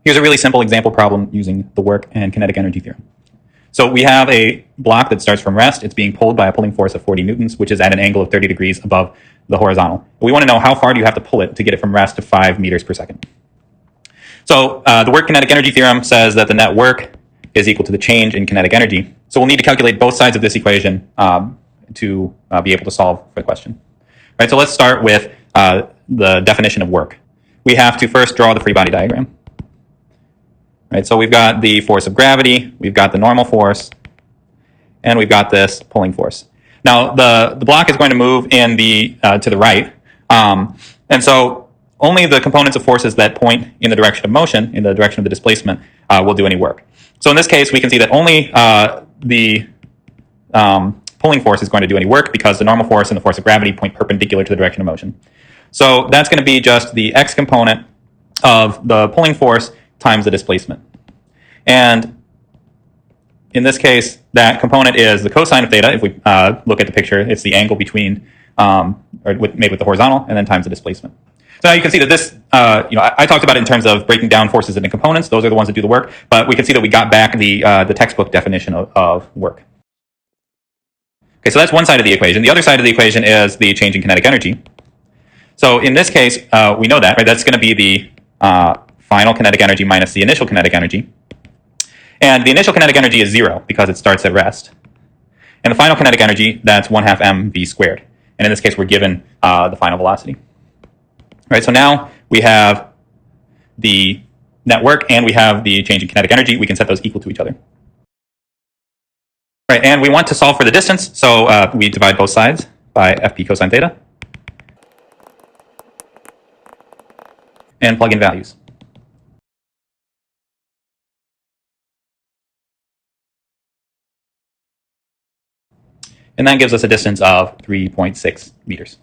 Here's a really simple example problem using the work and kinetic energy theorem. So we have a block that starts from rest. It's being pulled by a pulling force of 40 newtons, which is at an angle of 30 degrees above the horizontal. We want to know how far do you have to pull it to get it from rest to 5 meters per second. So the work kinetic energy theorem says that the net work is equal to the change in kinetic energy. So we'll need to calculate both sides of this equation to be able to solve for the question. Right, so let's start with the definition of work. We have to first draw the free body diagram. Right, so we've got the force of gravity, we've got the normal force, and we've got this pulling force. Now the block is going to move in the to the right, and so only the components of forces that point in the direction of motion, in the direction of the displacement, will do any work. So in this case, we can see that only the pulling force is going to do any work because the normal force and the force of gravity point perpendicular to the direction of motion. So that's going to be just the x component of the pulling force times the displacement. And in this case, that component is the cosine of theta. If we look at the picture, it's the angle between, made with the horizontal, and then times the displacement. So now you can see that this, I talked about it in terms of breaking down forces into components. Those are the ones that do the work. But we can see that we got back the textbook definition of work. Okay, so that's one side of the equation. The other side of the equation is the change in kinetic energy. So in this case, we know that, right? That's going to be the final kinetic energy minus the initial kinetic energy. And the initial kinetic energy is 0 because it starts at rest. And the final kinetic energy, that's 1/2 mv squared. And in this case, we're given the final velocity. All right, so now we have the net work and we have the change in kinetic energy. We can set those equal to each other. All right, and we want to solve for the distance, so we divide both sides by fp cosine theta and plug in values. And that gives us a distance of 3.6 meters.